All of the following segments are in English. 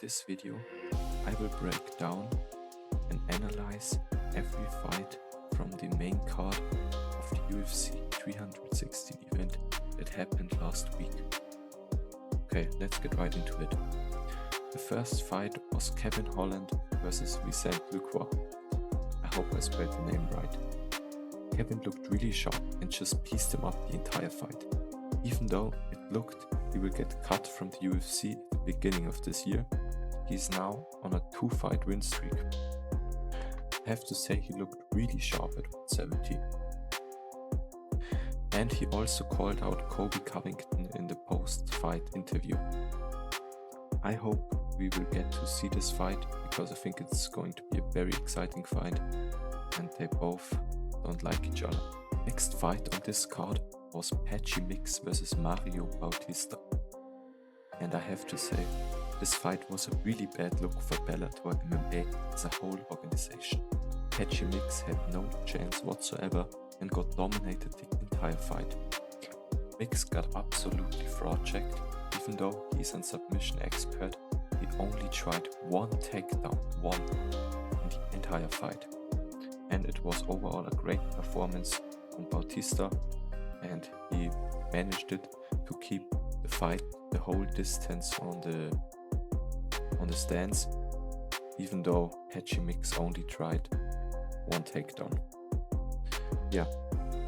this video, I will break down and analyze every fight from the main card of the UFC 316 event that happened last week. Okay, let's get right into it. The first fight was Kevin Holland versus Vicente Luque. I hope I spelled the name right. Kevin looked really sharp and just pieced him up the entire fight. Even though it looked he will get cut from the UFC at the beginning of this year, he is now on a 2-fight win streak. I have to say he looked really sharp at 170. And he also called out Colby Covington in the post-fight interview. I hope we will get to see this fight because I think it's going to be a very exciting fight and they both don't like each other. Next fight on this card was Patchy Mix versus Mario Bautista. And I have to say, this fight was a really bad look for Bellator MMA as a whole organization. Patchy Mix had no chance whatsoever and got dominated the entire fight. Mix got absolutely fraud checked. Even though he's a submission expert, he only tried one takedown, in the entire fight. And it was overall a great performance from Bautista, and he managed it to keep the fight the whole distance on the stands, even though Patchy Mix only tried one takedown. Yeah,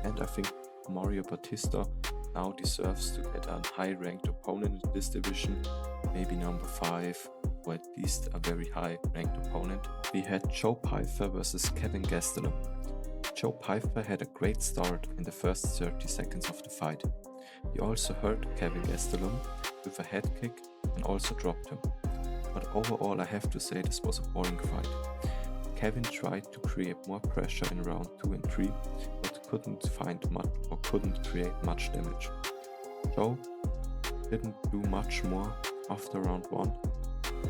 and I think Mario Bautista now deserves to get a high-ranked opponent in this division, maybe number 5, or at least a very high-ranked opponent. We had Joe Pyfer versus Kevin Gastelum. Joe Pyfer had a great start in the first 30 seconds of the fight. He also hurt Kevin Gastelum with a head kick and also dropped him. But overall I have to say this was a boring fight. Kevin tried to create more pressure in round 2 and 3, but couldn't find much or couldn't create much damage. Joe didn't do much more after round 1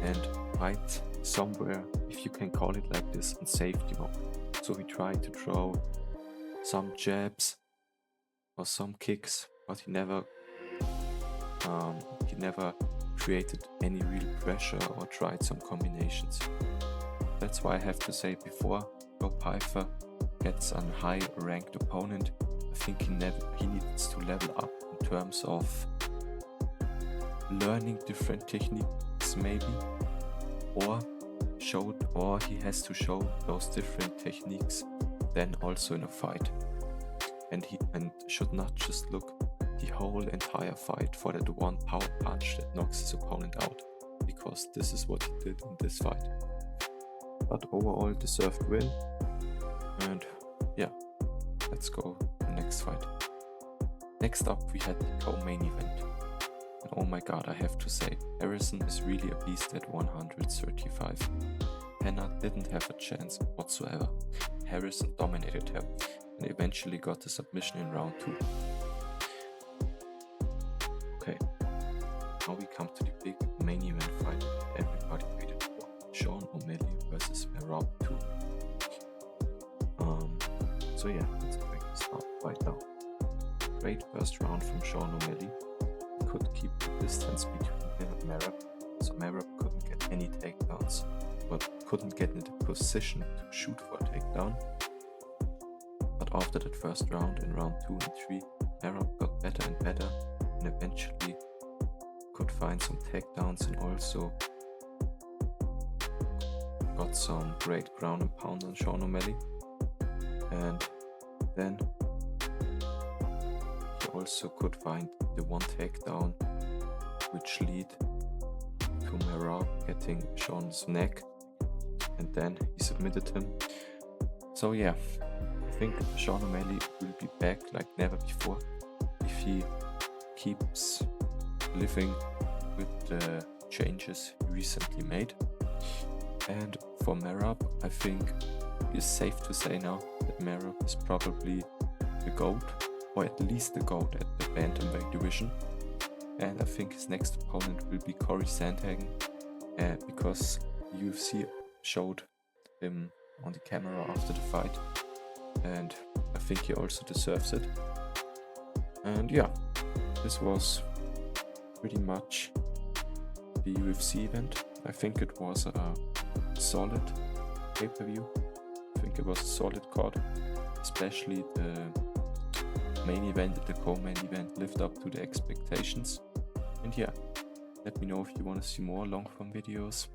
and might somewhere, if you can call it like this, in safety mode. So he tried to throw some jabs or some kicks, but he never created any real pressure or tried some combinations. That's why I have to say, before Joe Pyfer gets a high-ranked opponent, I think he needs to level up in terms of learning different techniques maybe, or he has to show those different techniques then also in a fight. And should not just look the whole entire fight for that one power punch that knocks his opponent out, because this is what he did in this fight. But overall deserved win, and yeah, let's go to the next fight. Next up we had the co-main event, and oh my god, I have to say, Harrison is really a beast at 135. Hannah didn't have a chance whatsoever. Harrison dominated her and eventually got the submission in round 2. Okay, now we come to the big main event fight that everybody waited for. Sean O'Malley versus MERAB 2. So yeah, let's break this out right now. Great first round from Sean O'Malley. He could keep the distance between him and MERAB, so MERAB couldn't get any takedowns, but couldn't get into position to shoot for a takedown. But after that first round, in round 2 and 3, MERAB got better and better and eventually could find some takedowns and also got some great ground and pound on Sean O'Malley. And then he also could find the one takedown which lead to MERAB getting Sean's neck, and then he submitted him. So yeah, I think Sean O'Malley will be back like never before if he keeps living with the changes he recently made. And for MERAB, I think it's safe to say now that MERAB is probably the GOAT, or at least the GOAT at the bantamweight division. And I think his next opponent will be Corey Sandhagen, because UFC showed him on the camera after the fight, and I think he also deserves it. And yeah, this was pretty much the UFC event. I think it was a solid pay-per-view. I think it was a solid card, especially the main event and the co-main event lived up to the expectations. And yeah, let me know if you want to see more long-form videos.